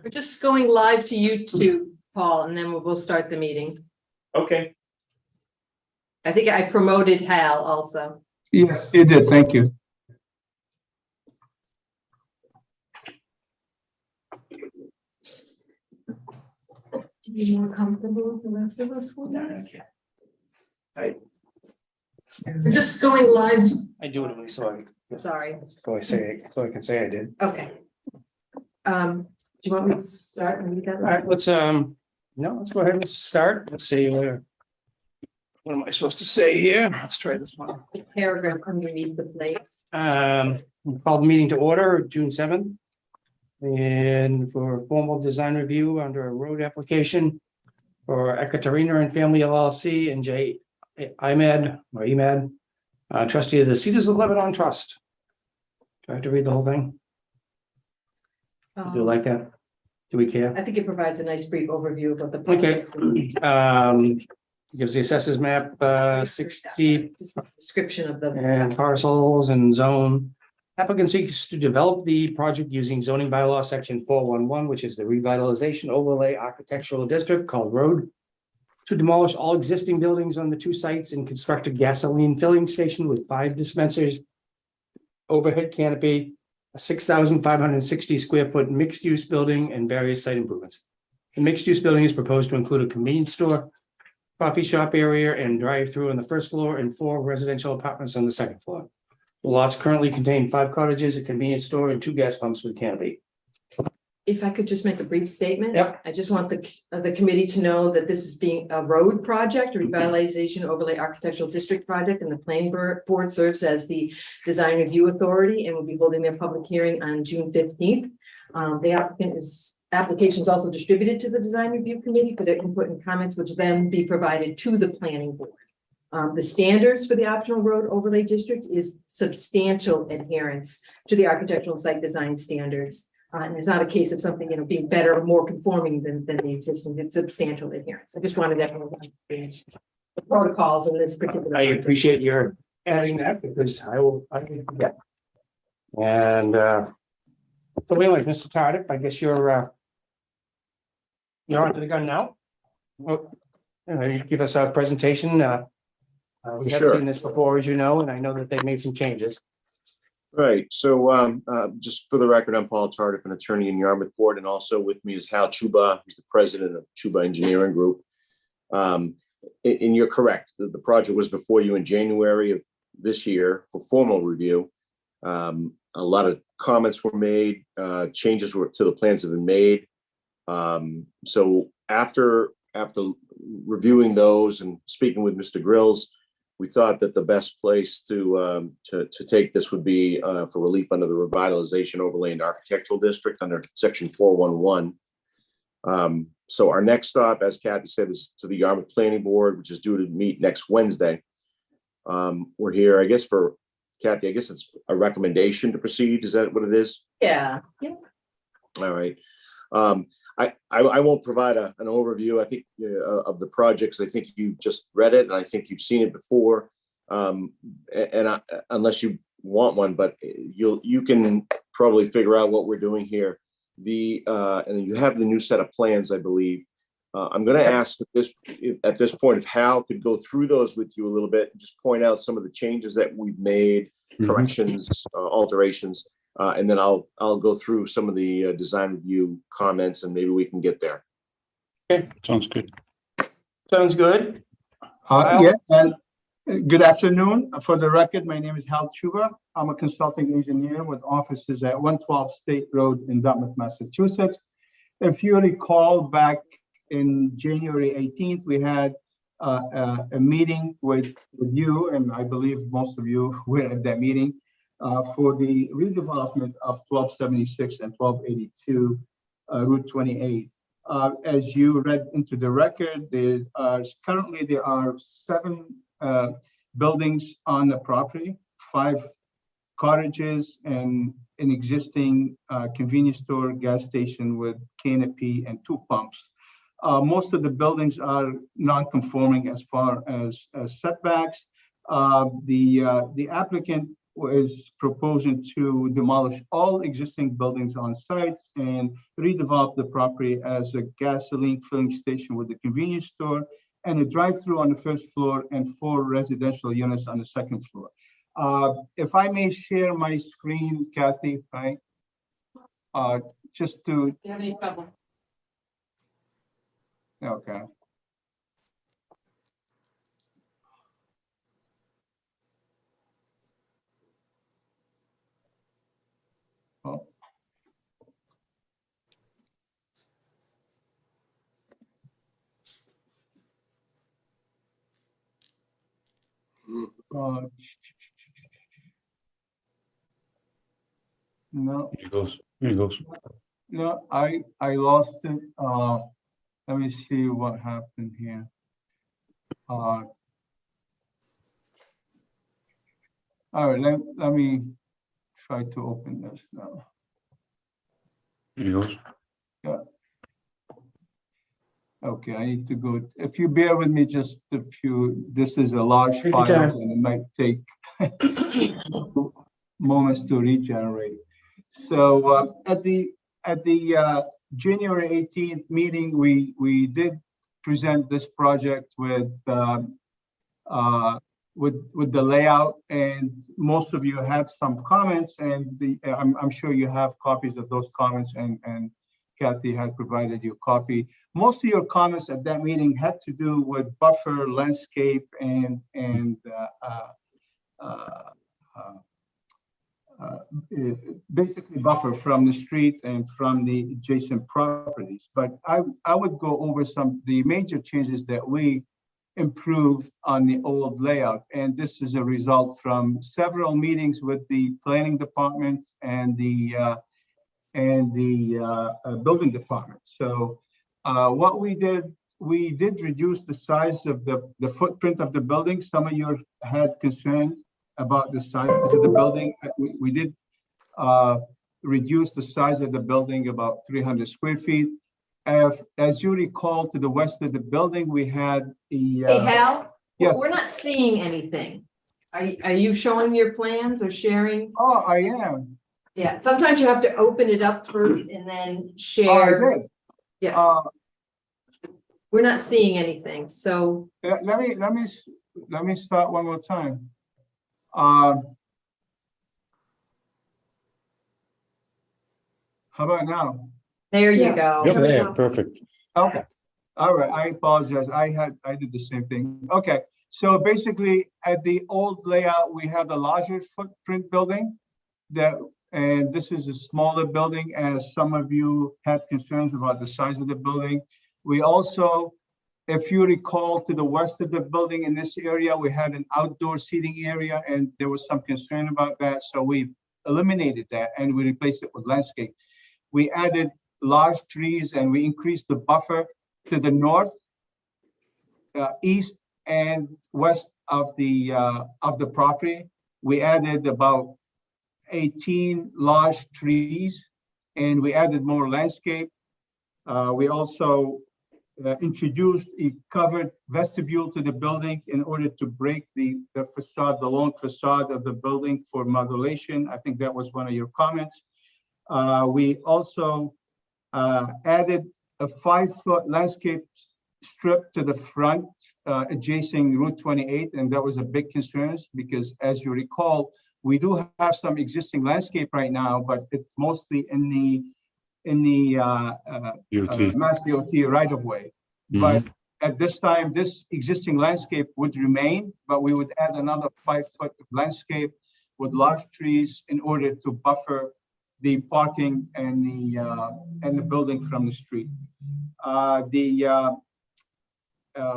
We're just going live to YouTube, Paul, and then we'll start the meeting. Okay. I think I promoted Hal also. Yes, you did. Thank you. To be more comfortable with the rest of us. We're just going live. I do it so Sorry. I can say I did. Okay. Do you want me to start and read that? All right, let's go ahead and start. Let's see what am I supposed to say here? Let's try this one. The paragraph underneath the place. We called the meeting to order June 7th. And for formal design review under a road application for Ekaterina and Family LLC and J. Emad, trustee of the Cedars of Lebanon Trust. Do I have to read the whole thing? Do you like that? Do we care? I think it provides a nice brief overview of what the. Okay. Gives the assessors map 60 Just a description of the. and parcels and zone. Applicant seeks to develop the project using zoning bylaw section 411, which is the revitalization overlay architectural district called road, to demolish all existing buildings on the two sites and construct a gasoline filling station with 5 dispensers, overhead canopy, a 6,560 square foot mixed use building, and various site improvements. The mixed use building is proposed to include a convenience store, coffee shop area, and drive-through on the first floor and 4 residential apartments on the second floor. The lots currently contain 5 cottages, a convenience store, and 2 gas pumps with canopy. If I could just make a brief statement. Yep. I just want the committee to know that this is being a road project, a revitalization overlay architectural district project, and the planning board serves as the design review authority and will be holding their public hearing on June 15th. The application is also distributed to the design review committee for their input and comments, which then be provided to the planning board. The standards for the optional road overlay district is substantial adherence to the architectural site design standards. And it's not a case of something, being better or more conforming than the existing. It's substantial adherence. I just wanted everyone to understand the protocols in this particular. I appreciate your adding that because I can forget. And so anyway, Mr. Tardif, I guess you're onto the gun now. Well, you give us a presentation. We have seen this before, as you know, and I know that they've made some changes. Right. So just for the record, I'm Paul Tardif, an attorney in Yarmouthport, and also with me is Hal Chuba. He's the president of Chuba Engineering Group. And you're correct. The project was before you in January of this year for formal review. A lot of comments were made, changes to the plans have been made. So after reviewing those and speaking with Mr. Grills, we thought that the best place to take this would be for relief under the revitalization overlay and architectural district under section 411. So our next stop, as Kathy said, is to the Yarmouth Planning Board, which is due to meet next Wednesday. We're here, I guess, for Kathy. I guess it's a recommendation to proceed. Is that what it is? Yeah. All right. I won't provide an overview, I think, of the projects. I think you just read it, and I think you've seen it before. Unless you want one, but you can probably figure out what we're doing here. And you have the new set of plans, I believe. I'm going to ask at this point if Hal could go through those with you a little bit and just point out some of the changes that we've made, corrections, alterations. And then I'll go through some of the design review comments, and maybe we can get there. Okay, Sounds good. sounds good. Yeah, and good afternoon. For the record, my name is Hal Chuba. I'm a consulting engineer with offices at 112 State Road in Dartmouth, Massachusetts. If you recall, back in January 18th, we had a meeting with you, and I believe most of you were at that meeting. For the redevelopment of 1276 and 1282 Route 28. As you read into the record, currently there are 7 buildings on the property, 5 cottages, and an existing convenience store, gas station with canopy and 2 pumps. Most of the buildings are non-conforming as far as setbacks. The applicant is proposing to demolish all existing buildings on site and redevelop the property as a gasoline filling station with a convenience store and a drive-through on the first floor and 4 residential units on the second floor. If I may share my screen, Kathy, right? Just to, Do you have any trouble? okay. Oh. No, Here he goes. no, I lost it. Let me see what happened here. All right, let me try to open this now. Here he goes. Yeah. Okay, I need to go. If you bear with me just a few, this is a large Take your file time. and it might take moments to regenerate. So at the January 18th meeting, we did present this project with the layout, and most of you had some comments, and I'm sure you have copies of those comments, and Kathy had provided you a copy. Most of your comments at that meeting had to do with buffer, landscape, and basically buffer from the street and from the adjacent properties. But I would go over the major changes that we improved on the old layout. And this is a result from several meetings with the planning department and the building department. So what we did reduce the size of the footprint of the building. Some of you had concerns about the size of the building. We did reduce the size of the building about 300 square feet. As you recall, to the west of the building, we had the. Hey, Hal? Yes. We're not seeing anything. Are you showing your plans or sharing? Oh, I am. Yeah, sometimes you have to open it up first and then Oh, I share. did. Yeah, we're not seeing anything, so. Let me start one more time. How about now? There you Yep, go. there, perfect. Okay. All right. I apologize. I did the same thing. Okay. So basically, at the old layout, we had a larger footprint building and this is a smaller building, as some of you had concerns about the size of the building. We also, if you recall, to the west of the building in this area, we had an outdoor seating area, and there was some concern about that. So we eliminated that and we replaced it with landscape. We added large trees and we increased the buffer to the north, east, and west of the property. We added about 18 large trees, and we added more landscape. We also introduced a covered vestibule to the building in order to break the facade, the long facade of the building for modulation. I think that was one of your comments. We also added a 5-foot landscape strip to the front adjacent Route 28, and that was a big concern because, as you recall, we do have some existing landscape right now, but it's mostly in the Mass DOT right of way. But at this time, this existing landscape would remain, but we would add another 5-foot of landscape with large trees in order to buffer the parking and the building from the street.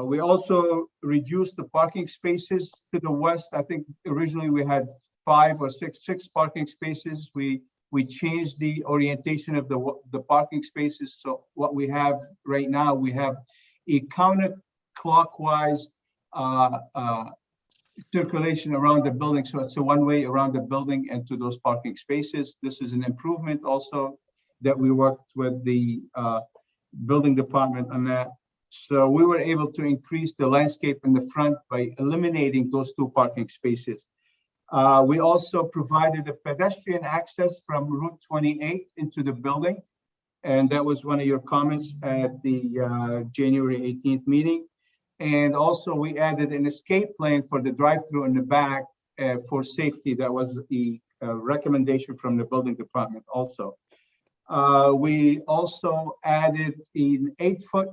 We also reduced the parking spaces to the west. I think originally we had 5 or 6 parking spaces. We changed the orientation of the parking spaces. So what we have right now, we have a counterclockwise circulation around the building. So it's a one-way around the building and to those parking spaces. This is an improvement also that we worked with the building department on that. So we were able to increase the landscape in the front by eliminating those 2 parking spaces. We also provided a pedestrian access from Route 28 into the building. And that was one of your comments at the January 18th meeting. And also we added an escape lane for the drive-through in the back for safety. That was the recommendation from the building department also. We also added an 8-foot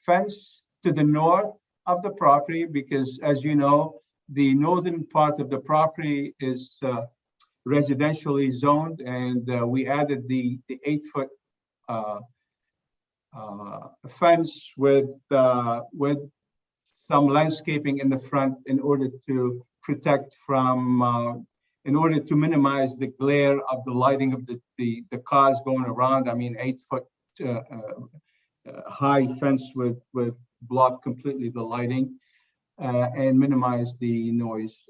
fence to the north of the property because, as you know, the northern part of the property is residentially zoned, and we added the 8-foot fence with some landscaping in the front in order to protect from, in order to minimize the glare of the lighting of the cars going around. I mean, 8-foot high fence would block completely the lighting and minimize the noise.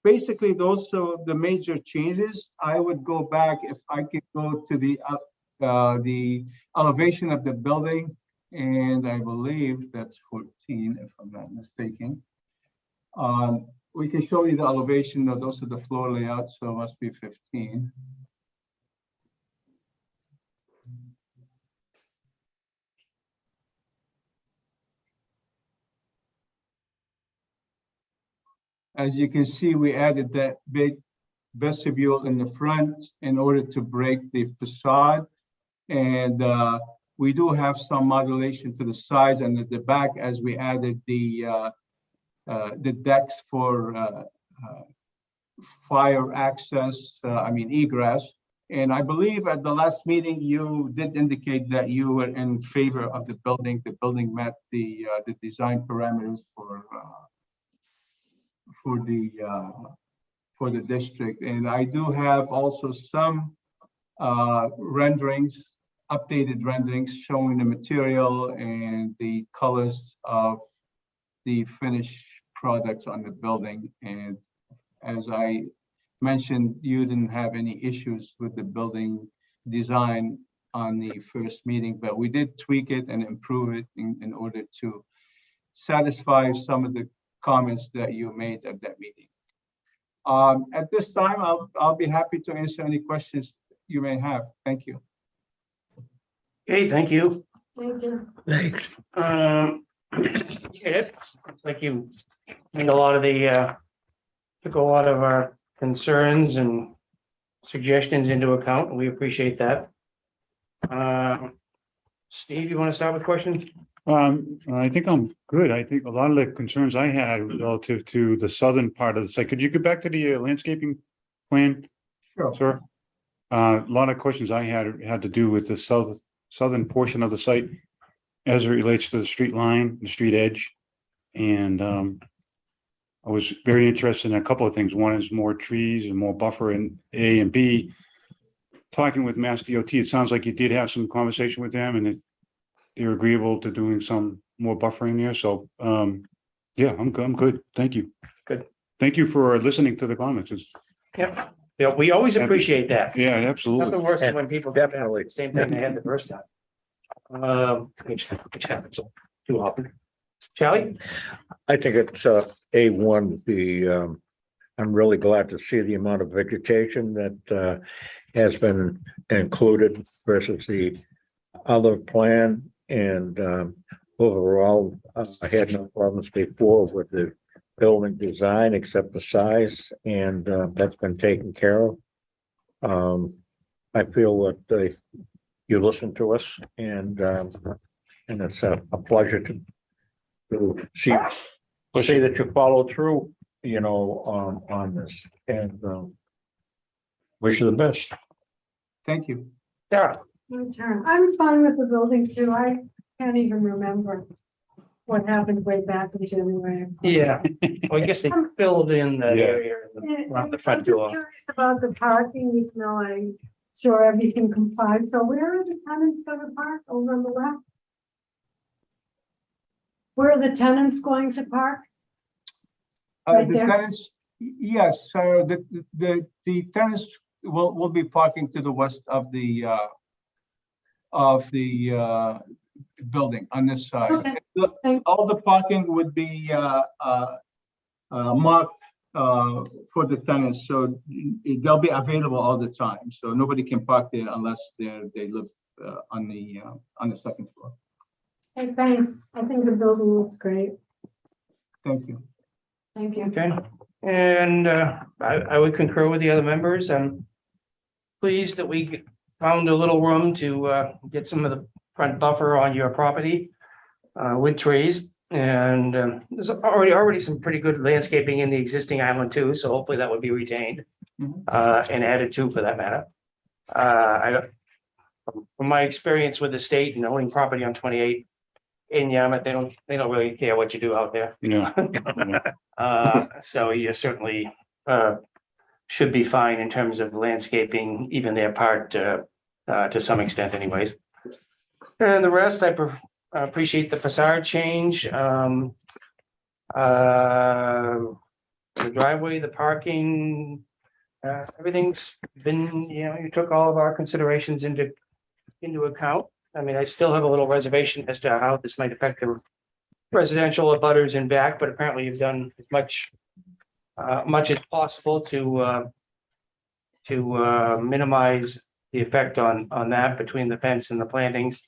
Basically, those are the major changes. I would go back, if I could go to the elevation of the building, and I believe that's 14, if I'm not mistaken. We can show you the elevation. No, those are the floor layouts, so it must be 15. As you can see, we added that big vestibule in the front in order to break the facade. And we do have some modulation to the sides and at the back as we added the decks for fire access, egress. And I believe at the last meeting, you did indicate that you were in favor of the building. The building met the design parameters for the district. And I do have also some renderings, updated renderings showing the material and the colors of the finished products on the building. And as I mentioned, you didn't have any issues with the building design on the first meeting, but we did tweak it and improve it in order to satisfy some of the comments that you made at that meeting. At this time, I'll be happy to answer any questions you may have. Thank you. Okay, thank you. Thank you. Thanks. Looks like you made a lot of took a lot of our concerns and suggestions into account, and we appreciate that. Steve, you want to start with questions? I think I'm good. I think a lot of the concerns I had relative to the southern part of the site. Could you get back to the landscaping plan, Sure. sir? A lot of questions I had to do with the southern portion of the site as it relates to the street line, the street edge. And I was very interested in a couple of things. One is more trees and more buffer in A, and B, talking with Mass DOT, it sounds like you did have some conversation with them and they're agreeable to doing some more buffering there. So yeah, I'm good. Thank you. Good. Thank you for listening to the comments. Yep. Yeah, we always appreciate that. Yeah, absolutely. Nothing worse than when people definitely the same thing they had the first time. Which happens too often. Charlie? I think it's A1. I'm really glad to see the amount of vegetation that has been included versus the other plan. And overall, I had no problems before with the building design except the size, and that's been taken care of. I feel that you listen to us, and it's a pleasure to see that you follow through, on this, and wish you the best. Thank you. Sarah? My turn. I'm fine with the building too. I can't even remember what happened way back in January. Yeah. Well, I guess they filled in that Yeah. area around the front I'm door. just curious about the parking, I'm sure everything complies. So where are the tenants going to park? Over on the left? Where are the tenants going to park? Right The there? tenants, yes, so the tenants will be parking to the west of the building on this side. Okay. All the parking would be marked for the tenants, so they'll be available all the time. So nobody can park there unless they live on the second floor. Hey, thanks. I think the building looks great. Thank you. Thank you. Okay, and I would concur with the other members. I'm pleased that we found a little room to get some of the front buffer on your property with trees. And there's already some pretty good landscaping in the existing island too, so hopefully that would be retained and added to for that matter. From my experience with the state and owning property on 28 in Yarmouth, they don't really care what you do out there. So you certainly should be fine in terms of landscaping, even their part to some extent anyways. And the rest, I appreciate the facade change. The driveway, the parking, everything's been, you took all of our considerations into account. I mean, I still have a little reservation as to how this might affect the residential abutters in back, but apparently you've done as much as possible to minimize the effect on that between the fence and the plantings.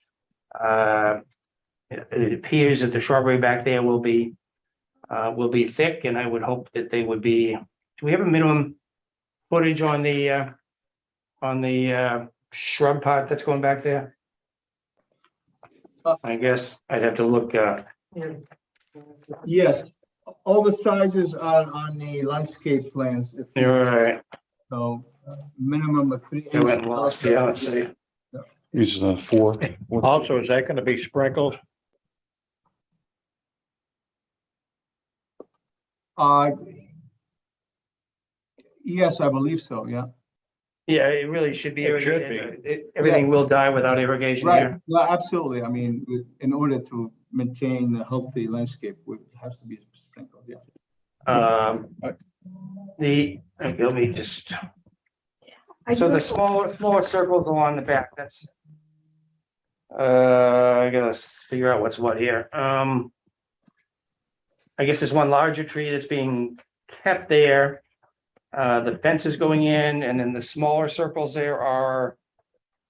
It appears that the shrubbery back there will be thick, and I would hope that they would be. Do we have a minimum footage on the shrub part that's going back there? I guess I'd have to look. Yes, all the sizes are on the landscape plans. You're right. So minimum of 3 I went inches. and lost. Yeah, let's see. Is 4. Also, is that going to be sprinkled? Yes, I believe so, yeah. Yeah, it really should be. It should be. Everything will die without irrigation Right, here. yeah, absolutely. I mean, in order to maintain a healthy landscape, it has to be sprinkled, yeah. Let me just. So the smaller circles along the back, that's. I gotta figure out what's what here. I guess there's one larger tree that's being kept there. The fence is going in, and then the smaller circles there are,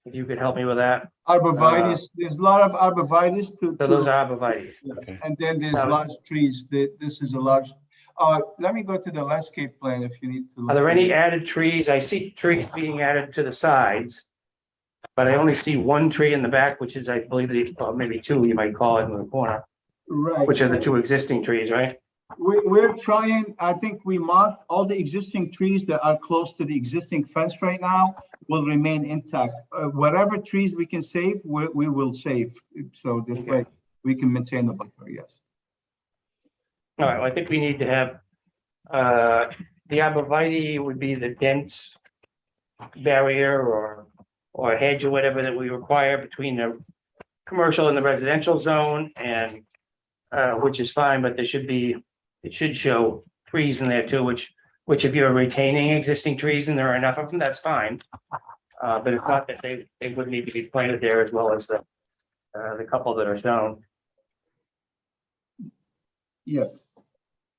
if you could help me with that. Arborvitae, there's a lot of arborvitae So those are arborvitae. and then there's large trees. This is a large, let me go to the landscape plan if you need to. Are there any added trees? I see trees being added to the sides. But I only see one tree in the back, which is, I believe, maybe two, you might call it, in the corner, Right. which are the two existing trees, right? We're trying, I think we marked all the existing trees that are close to the existing fence right now will remain intact. Whatever trees we can save, we will save. So this way we can maintain the buffer, yes. All right, well, I think we need to have, the arborvitae would be the dense barrier or hedge or whatever that we require between the commercial and the residential zone, and which is fine, but it should show trees in there too, which if you're retaining existing trees and there are enough of them, that's fine. But it's not that they would need to be planted there as well as the couple that are shown. Yes.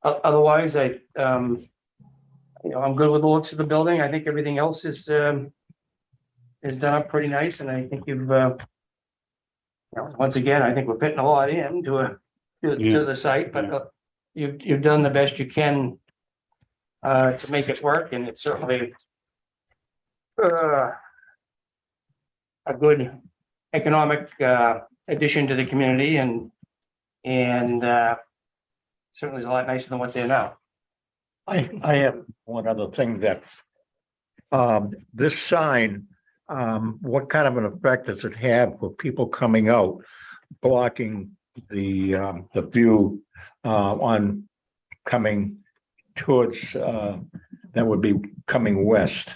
Otherwise, I'm good with the looks of the building. I think everything else is done up pretty nice, and I think you've once again, I think we're fitting a lot in to the site, but you've done the best you can to make it work, and it's certainly a good economic addition to the community, and certainly is a lot nicer than what's there now. I have one other thing that, this sign, what kind of an effect does it have for people coming out, blocking the view, on coming towards, that would be coming west?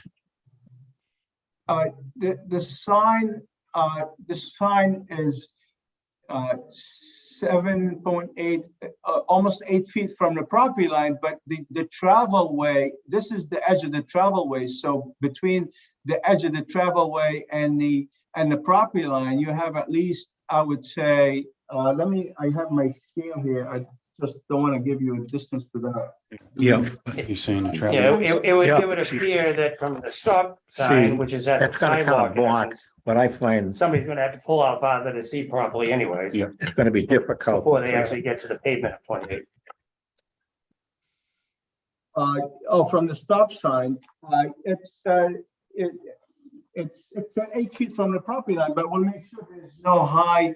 The sign is 7.8, almost 8 feet from the property line, but the travel way, this is the edge of the travel way. So between the edge of the travel way and the property line, you have at least, I would say, I have my scale here. just don't want to give you a distance to that. Yeah, He's saying the Yeah, traffic. Yeah. it would appear that from the stop See, sign, which is at the that's gonna kind sidewalk, of in block, essence, but I find somebody's gonna have to pull out farther to see properly anyways. Yeah. it's gonna be difficult. Before they actually get to the pavement at 28. From the stop sign, it's 8 feet from the property line, but we'll make sure there's no high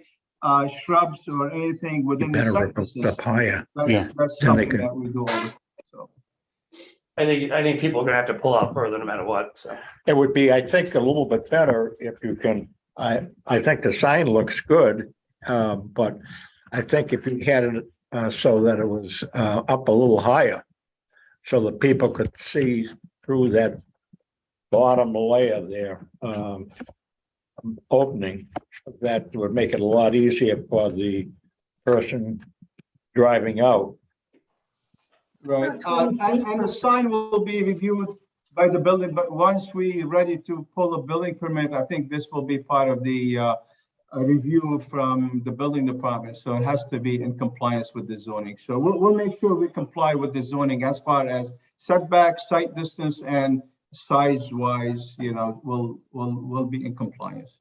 shrubs or anything You within the better site rip distance. up higher. Yeah. That's Then they something can- that we do all the time, so. I think people are gonna have to pull out further no matter what, so. It would be, I think, a little bit better if you can, I think the sign looks good. But I think if you had it so that it was up a little higher, so that people could see through that bottom layer there, opening, that would make it a lot easier for the person driving out. Right, and the sign will be reviewed by the building, but once we ready to pull a building permit, I think this will be part of the a review from the building department, so it has to be in compliance with the zoning. So we'll make sure we comply with the zoning as far as setback, site distance, and size wise, we'll be in compliance.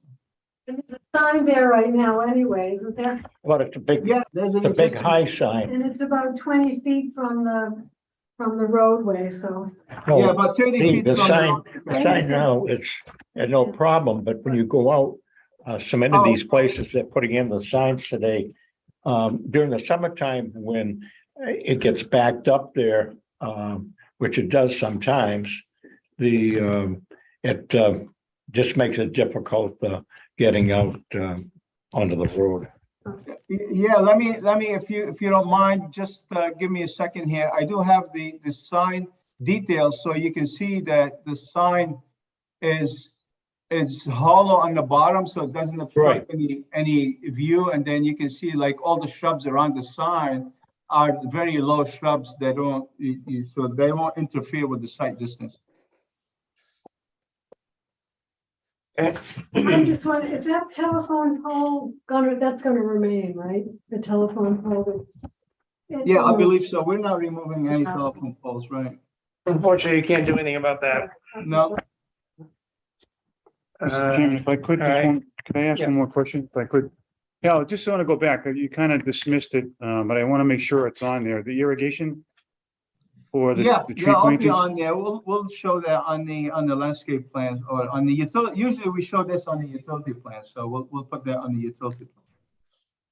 And there's a sign there right now anyway, isn't there? But it's a big, Yeah, there's an a big existing. high sign. And it's about 20 feet from the roadway, so. No, Yeah, about 30 feet The from sign, the the sign now, it's no problem, but when you go out, so many of these places they're putting in the signs today, during the summertime when it gets backed up there, which it does sometimes, it just makes it difficult getting out onto the road. Yeah, let me, if you don't mind, just give me a second here. I do have the sign details, so you can see that the sign is hollow on the bottom, so it doesn't obstruct any view. And then you can see like all the shrubs around the sign are very low shrubs that so they won't interfere with the sight distance. I'm just wondering, is that telephone pole that's gonna remain, right? The telephone pole that's. Yeah, I believe so. We're not removing any telephone poles, right? Unfortunately, you can't do anything about that. No, Mr. Chairman, if I could, all right. could I ask Yeah. one more question? If I could. Yeah, I just want to go back. You kind of dismissed it, but I want to make sure it's on there. The irrigation for the yeah, tree I'll be plantings? on there. We'll show that on the landscape plan or on the utility. Usually we show this on the utility plan, so we'll put that on the utility plan.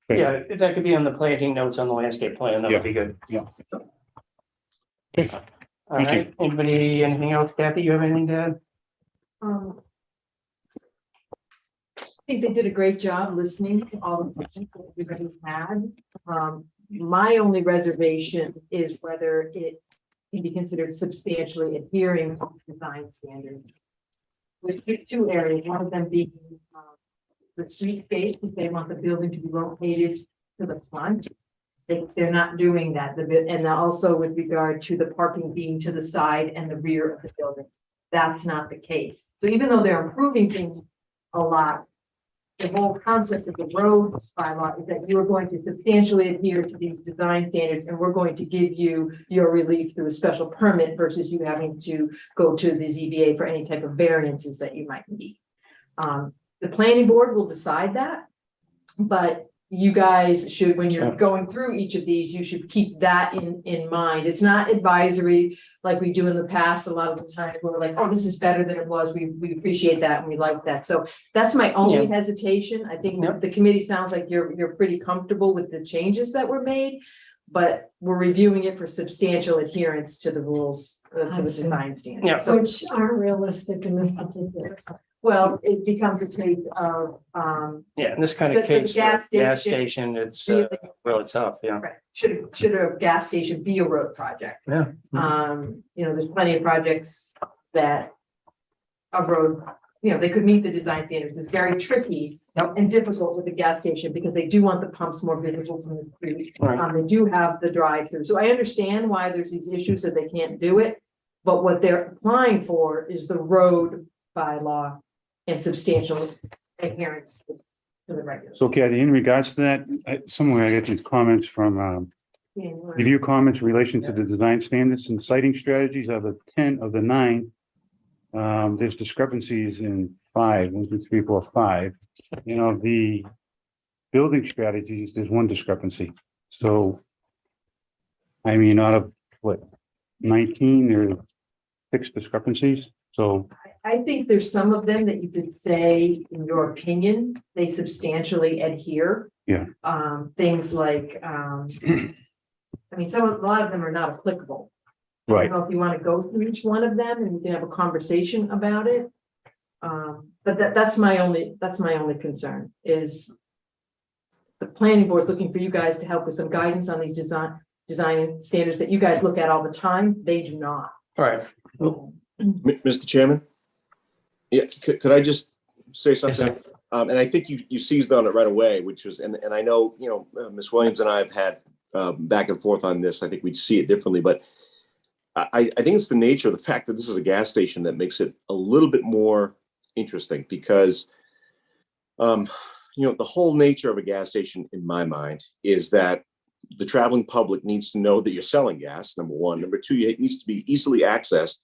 Okay. Yeah, if that could be on the planting notes on the landscape plan, that would be good. Yeah. All Thank you. right, anybody, anything else? Kathy, you have anything to add? I think they did a great job listening to all the questions that everybody had. My only reservation is whether it can be considered substantially adhering to design standards. With two areas, one of them being the streetscape, if they want the building to be located to the front. They're not doing that. And also with regard to the parking being to the side and the rear of the building. That's not the case. So even though they're improving things a lot, the whole concept of the roads bylaw is that you are going to substantially adhere to these design standards, and we're going to give you your relief through a special permit versus you having to go to the ZBA for any type of variances that you might need. The planning board will decide that, but you guys should, when you're going through each of these, you should keep that in mind. It's not advisory like we do in the past. A lot of the times we're like, oh, this is better than it was. We appreciate that and we like that. So that's my only hesitation. I think the committee sounds like you're pretty comfortable with the changes that were made, but we're reviewing it for substantial adherence to the rules, to the design standards. Yeah. So, Which aren't realistic in this particular. well, it becomes a case of, Yeah, in this kind The- of the case, gas gas station station, it's really- really tough, yeah. right, should a gas station be a road project? Yeah. There's plenty of projects that a road, they could meet the design standards. It's very tricky and difficult with the gas station because they do want the pumps more visible from the street. Right. They do have the drive-through. So I understand why there's these issues that they can't do it. But what they're applying for is the road bylaw and substantial adherence to the regulations. So Kathy, in regards to that, somewhere I get some comments from review comments in relation to the design standards and citing strategies of the 10 of the 9. There's discrepancies in 5, 1, 2, 3, 4, 5. You know, the building strategies, there's one discrepancy. So, I mean, out of what, 19, there are 6 discrepancies. So, I think there's some of them that you could say, in your opinion, they substantially adhere. Yeah. Things like, I mean, a lot of them are not applicable. I right. don't know if you want to go through each one of them and we can have a conversation about it. But that's my only concern is the planning board's looking for you guys to help with some guidance on these design standards that you guys look at all the time. They do not. All right. Mr. Chairman? Yeah, could I just say something? sir. And I think you seized on it right away, which was, and I know, you know, Ms. Williams and I have had back and forth on this. I think we'd see it differently, but I think it's the nature of the fact that this is a gas station that makes it a little bit more interesting because, you know, the whole nature of a gas station in my mind is that the traveling public needs to know that you're selling gas, number one. Number two, it needs to be easily accessed.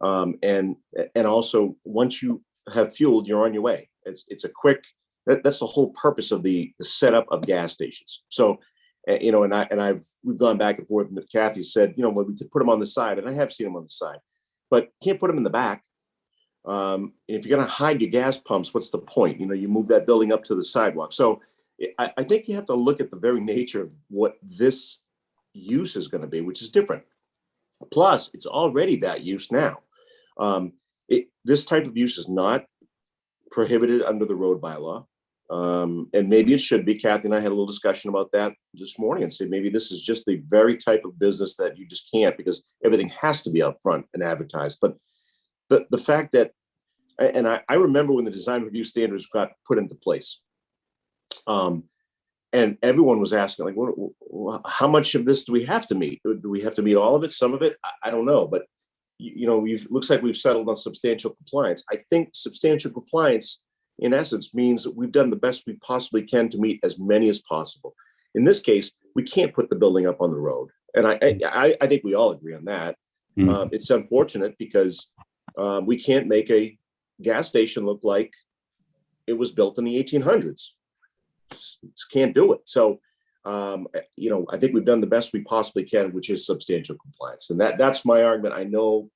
And also once you have fueled, you're on your way. It's a quick, that's the whole purpose of the setup of gas stations. So, you know, we've gone back and forth, and Kathy said, you know, well, we could put them on the side, and I have seen them on the side, but can't put them in the back. If you're going to hide your gas pumps, what's the point? You know, you move that building up to the sidewalk. So I think you have to look at the very nature of what this use is going to be, which is different. Plus, it's already that use now. This type of use is not prohibited under the road bylaw. And maybe it should be. Kathy and I had a little discussion about that this morning and said maybe this is just the very type of business that you just can't because everything has to be up front and advertised. But the fact that, and I remember when the design review standards got put into place, and everyone was asking, like, how much of this do we have to meet? Do we have to meet all of it? Some of it? I don't know. But, you know, looks like we've settled on substantial compliance. I think substantial compliance, in essence, means that we've done the best we possibly can to meet as many as possible. In this case, we can't put the building up on the road. And I think we all agree on that. It's unfortunate because we can't make a gas station look like it was built in the 1800s. Just can't do it. So, you know, I think we've done the best we possibly can, which is substantial compliance. And that's my argument. I know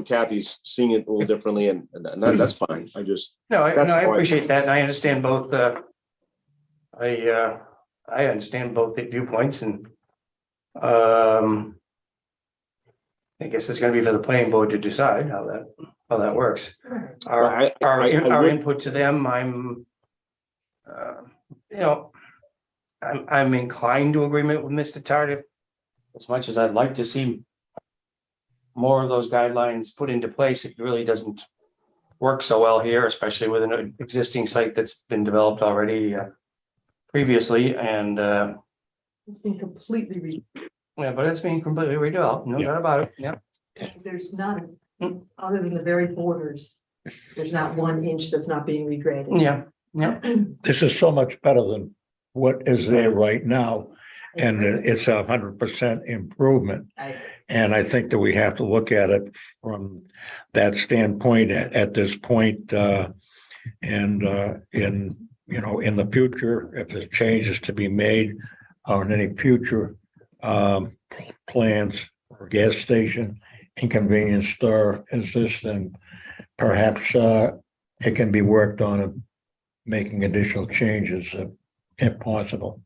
Kathy's seeing it a little differently, and that's fine. I appreciate that, and I understand both. I understand both the viewpoints, and I guess it's going to be for the planning board to decide how that works. Our input to them, I'm inclined to agreement with Mr. Tardif, as much as I'd like to see more of those guidelines put into place. It really doesn't work so well here, especially with an existing site that's been developed already previously, and It's been completely but it's being completely redeveloped, no doubt about it. Yeah, there's not, other than the very borders, there's not 1 inch that's not being regraded. yeah. This is so much better than what is there right now. And it's 100% improvement. And I think that we have to look at it from that standpoint at this point. In the future, if there's changes to be made on any future plans for gas station and convenience store is this, then perhaps it can be worked on making additional changes if possible.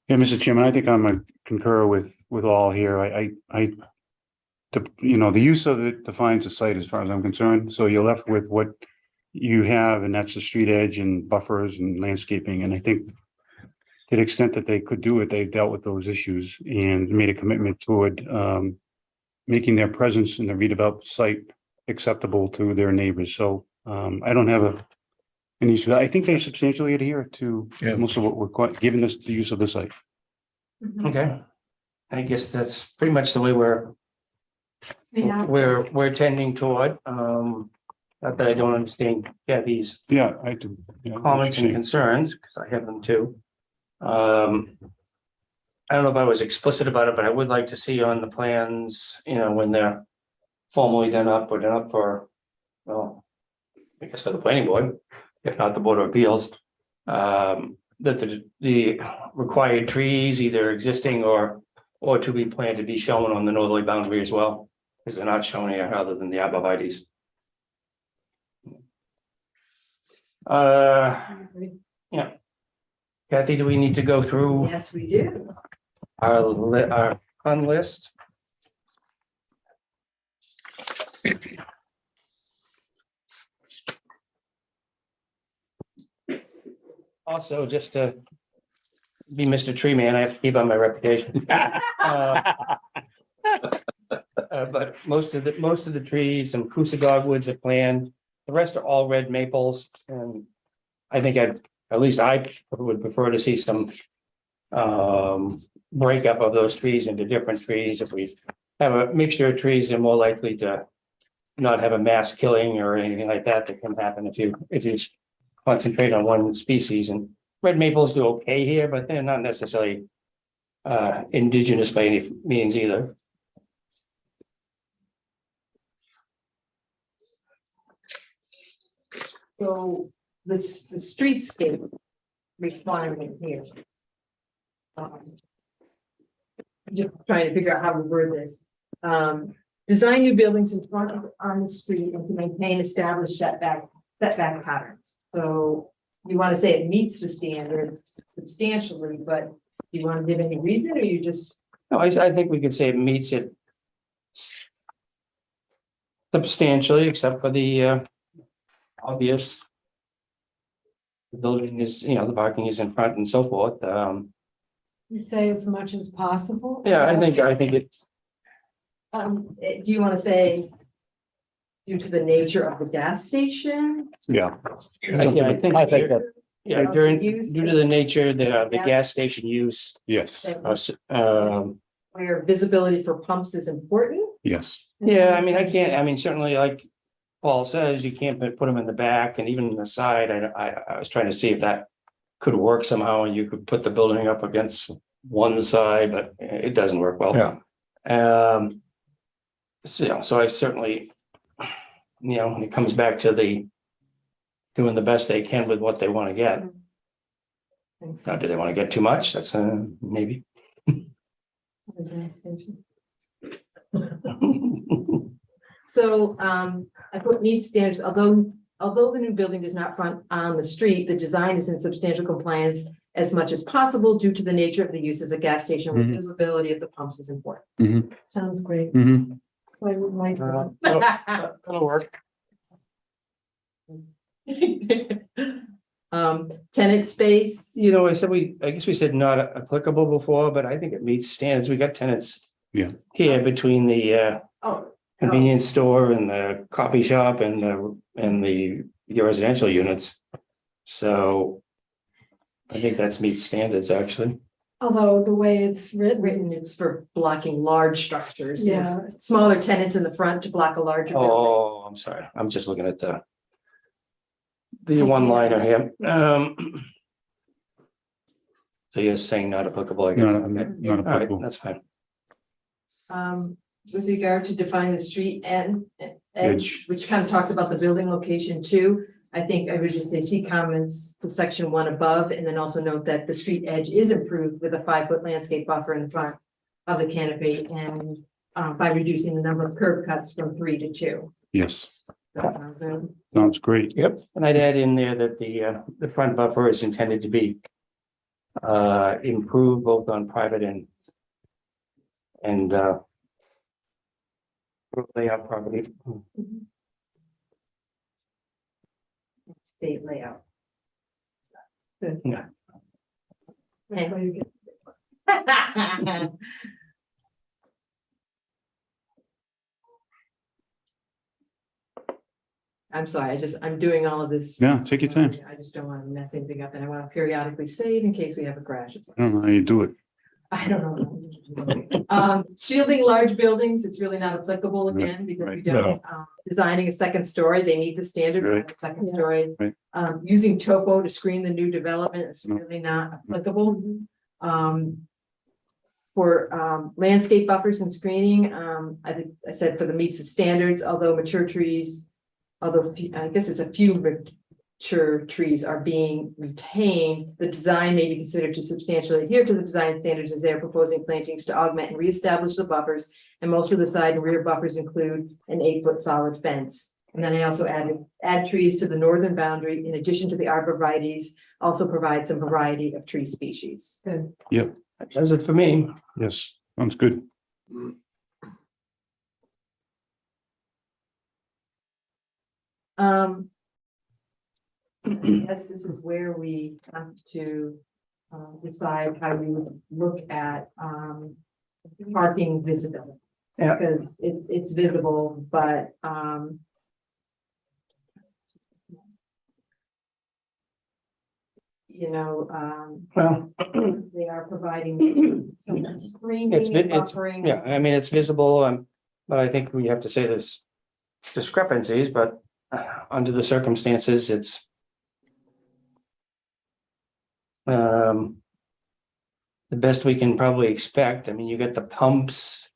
Yeah, Mr. Chairman, I think I'm a concur with all here. The use of it defines the site as far as I'm concerned. So you're left with what you have, and that's the street edge and buffers and landscaping. And I think to the extent that they could do it, they've dealt with those issues and made a commitment toward making their presence in the redeveloped site acceptable to their neighbors. So I don't have an issue. I think they substantially adhere to most of what we're given the use of the site. Okay, I guess that's pretty much the way we're tending toward. Not that I don't understand Kathy's Yeah, I do. Yeah, comments and concerns, because I have them too. I don't know if I was explicit about it, but I would like to see on the plans, when they're formally done up or done up for, well, I guess for the planning board, if not the Board of Appeals, that the required trees, either existing or to be planted, be shown on the northerly boundary as well, because they're not shown here other than the arborvitae's. Yeah. Kathy, do we need to go through Yes, we do. our fund list? Also, just to be Mr. Tree Man, I have to keep on my reputation. But most of the trees, some Coosa dogwoods are planned. The rest are all red maples, and I think at least I would prefer to see some breakup of those trees into different trees. If we have a mixture of trees, they're more likely to not have a mass killing or anything like that can happen if you concentrate on one species. And red maples do okay here, but they're not necessarily indigenous by any means either. So the streetscape requirement here. Just trying to figure out how to word this. Design new buildings in front of on the street and to maintain established setback patterns. So you want to say it meets the standard substantially, but you want to give any reason, or you just? No, I think we could say it meets it substantially, except for the obvious. The building is, the parking is in front and so forth. You say as much as possible? Yeah, I think it's, Do you want to say due to the nature of the gas station? Yeah. I think that, yeah, Use. due to the nature of the gas station use. Yes, Where visibility for pumps is important? yes. Yeah, I mean, certainly like Paul says, you can't put them in the back and even in the side. I was trying to see if that could work somehow and you could put the building up against one side, but it doesn't work well. Yeah. So I certainly, it comes back to doing the best they can with what they want to get. Now, do they want to get too much? That's maybe. So I put meets standards, although the new building does not front on the street, the design is in substantial compliance as much as possible due to the nature of the use as a gas station where visibility of the pumps is important. Sounds great. Mhm. I would like that. That'll work. Tenant space, I guess we said not applicable before, but I think it meets standards. We got tenants. Yeah. Here between the oh, convenience store and the coffee shop and the residential units. So I think that's meets standards, actually. Although the way it's written, it's for blocking large structures. yeah. Smaller tenants in the front to block a larger building. Oh, I'm sorry. I'm just looking at the one liner here. So you're saying not applicable, I guess. Not Okay. not All right, applicable. that's fine. With regard to defining the street and edge, Edge. which kind of talks about the building location too. I think I would just say see comments to section 1 above, and then also note that the street edge is improved with a 5-foot landscape buffer in front of the canopy and by reducing the number of curb cuts from 3 to 2. Yes, So, sounds great. Yep, and I'd add in there that the front buffer is intended to be improved both on private and layout property. state layout. Yeah. That's why you get. I'm sorry, I'm doing all of this. Yeah, take your time. I just don't want to mess anything up, and I want to periodically save in case we have a crash. I don't know how you do it. I don't know. Shielding large buildings, it's really not applicable again, because we Right. don't, designing a second story, they need the standard for Right. the second Yeah. story. Right. Using topo to screen the new development is No. really not applicable. For landscape buffers and screening, I think I said for the meets the standards, although mature trees, I guess it's a few mature trees are being retained, the design may be considered to substantially adhere to the design standards as they are proposing plantings to augment and reestablish the buffers. And most of the side and rear buffers include an 8-foot solid fence. And then I also add trees to the northern boundary in addition to the arborvitaes, also provide some variety of tree species. Good. Yep, That does it for me. yes, sounds good. I guess this is where we have to decide how we would look at parking visibility. Yeah. Because it's visible, but Well, they are providing some screening it's, and it's, buffering. yeah, I mean, it's visible, but I think we have to say there's discrepancies, but under the circumstances, it's the best we can probably expect. I mean, you get the pumps,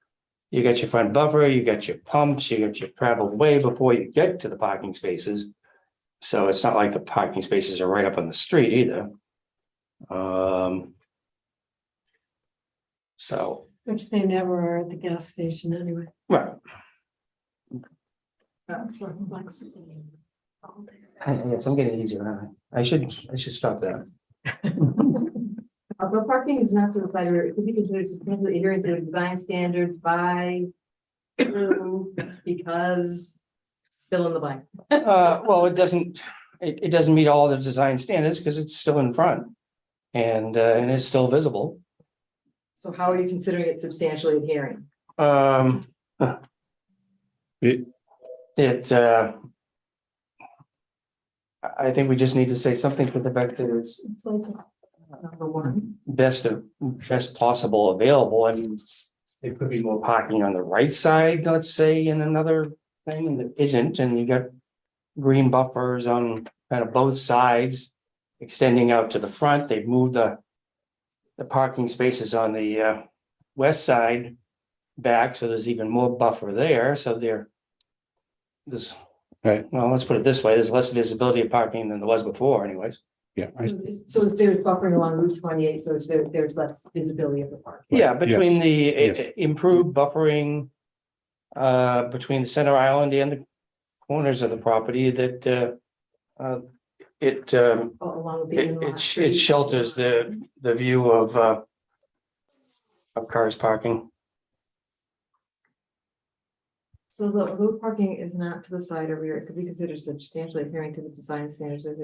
you got your front buffer, you got your pumps, you got your travel way before you get to the parking spaces. So it's not like the parking spaces are right up on the street either. So, Which they never are at the gas station anyway. well, That's like flexible. yes, I'm getting easier, aren't I should stop that. Although parking is not to the side, it could be considered substantially adhering to design standards by because fill in the blank. Well, it doesn't meet all the design standards because it's still in front. And it's still visible. So how are you considering it substantially adhering? I think we just need to say something to the fact that it's It's like Number one. best possible available. I mean, there could be more parking on the right side, let's say, in another thing, and there isn't, and you got green buffers on kind of both sides extending out to the front. They've moved the parking spaces on the west side back, so there's even more buffer there. So there's Right. well, let's put it this way: there's less visibility of parking than there was before, anyways. Yeah, So there's buffering along Route 28, so there's less visibility of the park. Yeah, between Yes. the Yes. improved buffering between the center island and the corners of the property that it Along with the in-law it street. shelters the view of cars parking. So the low parking is not to the side or rear. It could be considered substantially adhering to the design standards as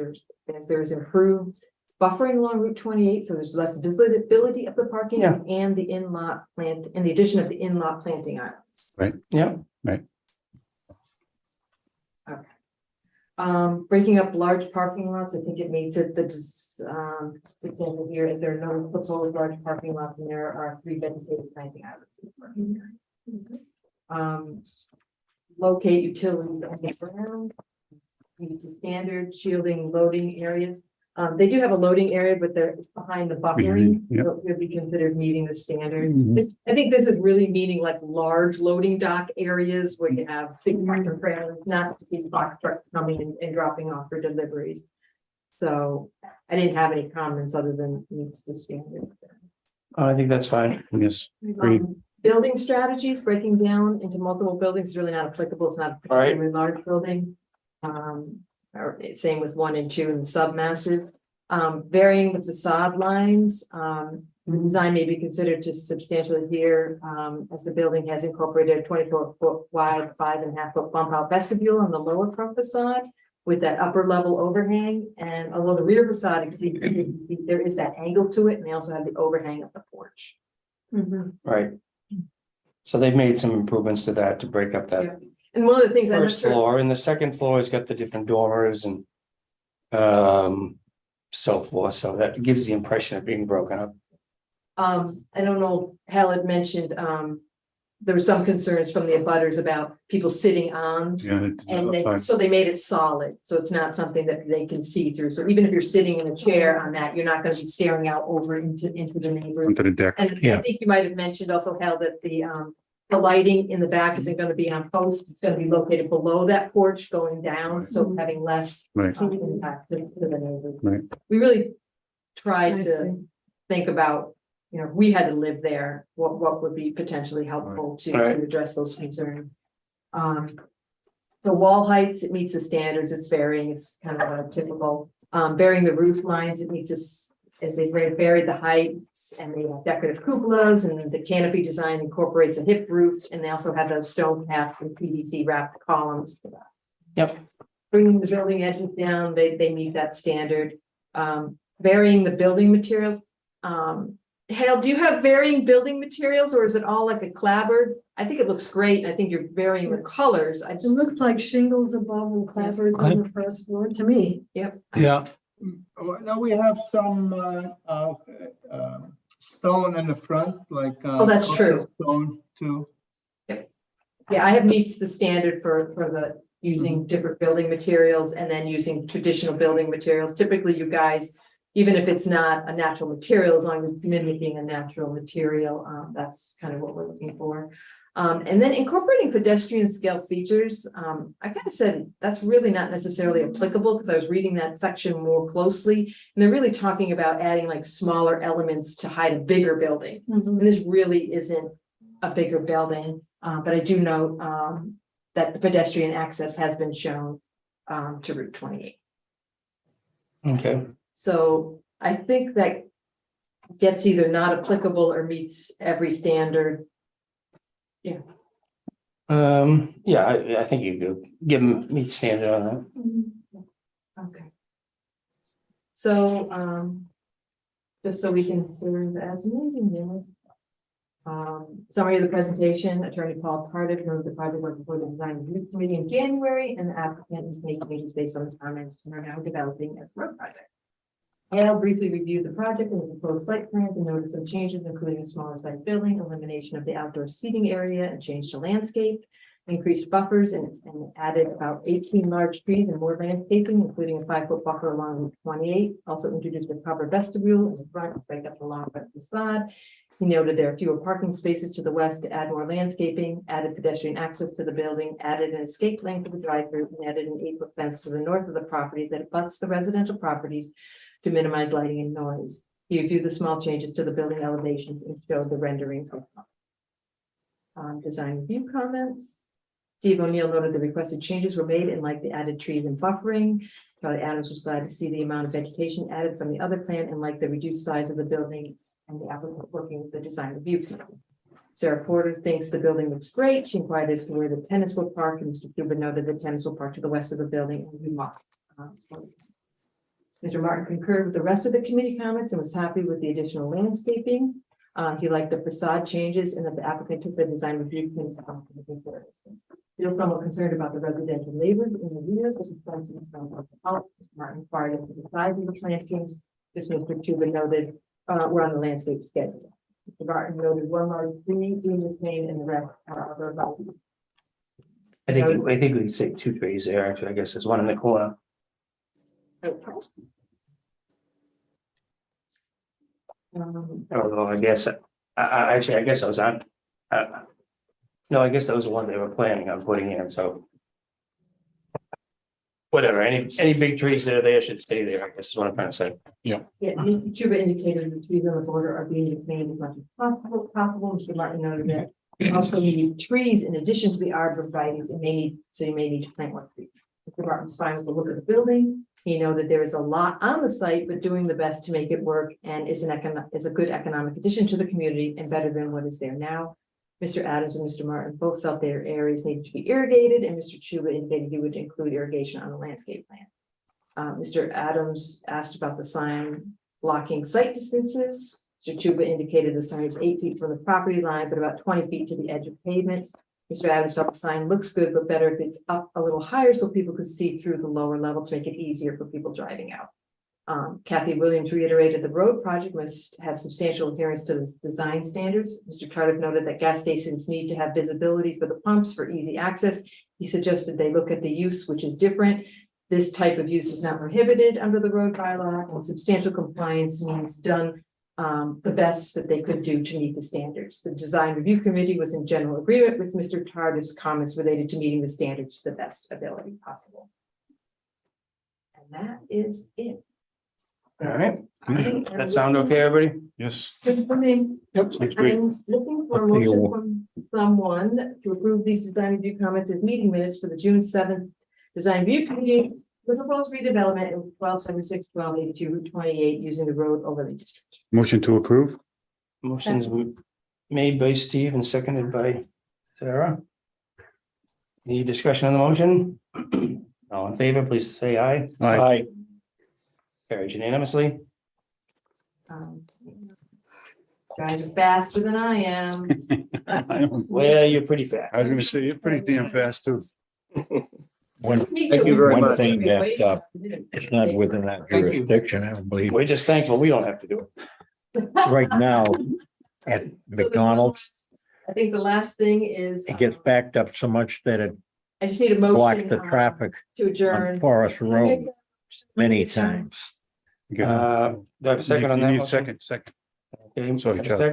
there is improved buffering along Route 28, so there's less visibility of the parking Yeah. and the in-lot plant, in the addition of the in-lot planting islands. Yeah, Breaking up large parking lots, I think it meets it, example here is there are no proposed large parking lots and there are 3 vegetated planting islands. In the parking area. Locate utilities underground. Meets the standard shielding loading areas. They do have a loading area, but they're behind the buffering. Yep. So it would be considered meeting the standard. Mhm. I think this is really meaning like large loading dock areas where you have big tractor trailers, not these box trucks coming and dropping off for deliveries. So I didn't have any comments other than meets the standard. I think that's fine. yes, Agreed. Building strategies, breaking down into multiple buildings is really not applicable. It's not a All right. particularly large building. Or same with 1 and 2 in the submassive. Varying the facade lines, the design may be considered to substantially adhere, as the building has incorporated a 24-foot wide, 5.5-foot bump out vestibule on the lower front facade with that upper level overhang. And although the rear facade exceeds, there is that angle to it, and they also have the overhang of the porch. Right. So they've made some improvements to that to break up that Yeah. And one of the things I'm not first sure, floor, and the second floor has got the different dormers and so forth. So that gives the impression of being broken up. I don't know, Hal had mentioned, there were some concerns from the abutters about people sitting on. Yeah. So they made it solid, so it's not something that they can see through. So even if you're sitting in a chair on that, you're not gonna be staring out over into the neighborhood. Onto the deck. And I Yeah. think you might have mentioned also, Hal, that the lighting in the back isn't gonna be on posts, it's gonna be located below that porch going down, so having less Right. impact to the neighbors. Right. We really I tried see. to think about, if we had to live there, what would be potentially helpful to Right. address those concerns. So wall heights, it meets the standards, it's varying, it's kind of a typical, varying the roof lines, it meets this, as they varied the heights, and they have decorative cupolas, and the canopy design incorporates a hip roof, and they also have those stone caps and PVC wrapped columns for that. Yep. Bringing the building edges down, they meet that standard. Varying the building materials. Hale, do you have varying building materials, or is it all like a clapboard? I think it looks great, and I think you're varying the colors. I It just, looks like shingles above and clapboard on the first floor to me. yep. Yeah. Now we have some stone in the front, like. Oh, that's true. Stone too. Yeah, I have meets the standard for the using different building materials and then using traditional building materials. Typically, you guys, even if it's not a natural material, as long as it's mimicking a natural material, that's kind of what we're looking for. And then incorporating pedestrian scale features, I kind of said that's really not necessarily applicable because I was reading that section more closely. And they're really talking about adding like smaller elements to hide a bigger building. And this really isn't a bigger building, but I do know that the pedestrian access has been shown to Route 28. Okay. So I think that gets either not applicable or meets every standard. Yeah, I think you could give them meet standard on that. Okay. So, just so we can serve as meeting minutes. Summary of the presentation, Attorney Paul Tardif noted the project work before the design review committee in January, and the applicant is making changes based on the comments and are now developing as a road project. Hale briefly reviewed the project and the proposed site plans and noted some changes, including a smaller site building, elimination of the outdoor seating area, and change to landscape, increased buffers, and added about 18 large trees and more landscaping, including a 5-foot buffer along Route 28. Also introduced a proper vestibule in the front, right up along the facade. He noted there are fewer parking spaces to the west to add more landscaping, added pedestrian access to the building, added an escape lane for the drive-through, and added an 8-foot fence to the north of the property that abuts the residential properties to minimize lighting and noise. He reviewed the small changes to the building elevations and showed the renderings. Design review comments. Steve O'Neill noted the requested changes were made and liked the added trees and buffering. Charlie Adams was glad to see the amount of vegetation added from the other plan and liked the reduced size of the building and the applicant working with the design review committee. Sarah Porter thinks the building looks great. She inquired as to where the tennis will park, and Mr. Cuba noted the tennis will park to the west of the building and remarked. Mr. Martin concurred with the rest of the committee comments and was happy with the additional landscaping. He liked the facade changes and that the applicant took the design review committee into consideration. Still somewhat concerned about the residential neighbors in the rears, which is Mr. Martin inquired as to the size of the plantings. This Mr. Chuba noted we're on the landscape schedule. Mr. Martin noted one large tree being retained and the rest are other about. I think we'd say 2 trees there. Actually, I guess there's one in the corner. Although I guess I guess I was on. No, I guess that was the one they were planning on putting in. So whatever. Any big trees that are there should stay there. I guess is what I'm trying to say. Yeah, Mr. Chuba indicated the trees on the border are being retained as much as possible. Mr. Martin noted that we also need trees in addition to the arborvitaes, and you may need to plant more trees. Mr. Martin's fine with the look of the building. He noted there is a lot on the site, but doing the best to make it work and is a good economic addition to the community and better than what is there now. Mr. Adams and Mr. Martin both felt their areas needed to be irrigated, and Mr. Chuba indicated he would include irrigation on the landscape plan. Mr. Adams asked about the sign blocking site distances. Mr. Chuba indicated the sign is 8 feet from the property line, but about 20 feet to the edge of pavement. Mr. Adams felt the sign looks good, but better if it's up a little higher so people could see through the lower level to make it easier for people driving out. Kathy Williams reiterated the road project must have substantial adherence to the design standards. Mr. Cardiff noted that gas stations need to have visibility for the pumps for easy access. He suggested they look at the use, which is different. This type of use is not prohibited under the road bylaw, and substantial compliance means done the best that they could do to meet the standards. The design review committee was in general agreement with Mr. Cardiff's comments related to meeting the standards to the best ability possible. And that is it. All right, that sound okay, everybody? Yes. Good for me. Sounds great. I'm looking for a Up to you. motion from someone to approve these design review comments as meeting minutes for the June 7th design review committee. The proposed redevelopment in 1276, 1282, Route 28, using the road overlay district. Motion to approve? Motion's made by Steve and seconded by Sarah. Any discussion on the motion? All in favor, please say aye. Aye. Carries unanimously. Guys are faster than I am. Well, you're pretty fast. I was gonna say, you're pretty damn fast too. One, Thank you very one much. thing that, it's not within that Thank you. jurisdiction, I don't believe, We're just thankful we don't have to do it. right now at McDonald's, I think the last thing is. it gets backed up so much that it I just need a motion. blocks the traffic To on adjourn. Forest Road many times. Do I have a second on You that? need a motion? second. Okay, Sorry, have a Charlie.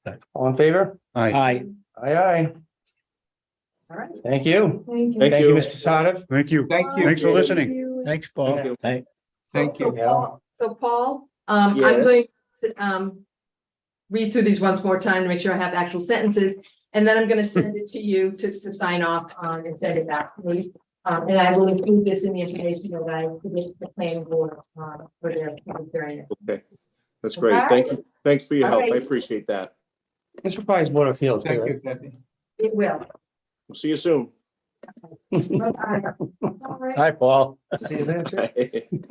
second. All in favor? Aye. Aye. Aye, aye. All right. Thank you. Thank you. Thank Thank you, you. Mr. Cardiff. Thank you. Thank you. Thanks for listening. Thanks, Paul. Thank you. Hey, Thank you. So Paul, I'm Yes. going to read through these once more time to make sure I have actual sentences, and then I'm gonna send it to you to sign off on and send it back to me. And I will include this in the information that I submit to the planning board for their hearing. Okay, that's great. Thank you. Thank you for your help. I Alright. appreciate that. It's surprised Board of Fields. Thank you, Kathy. It will. We'll see you soon. Bye-bye. All right. hi, Paul. See you there, too.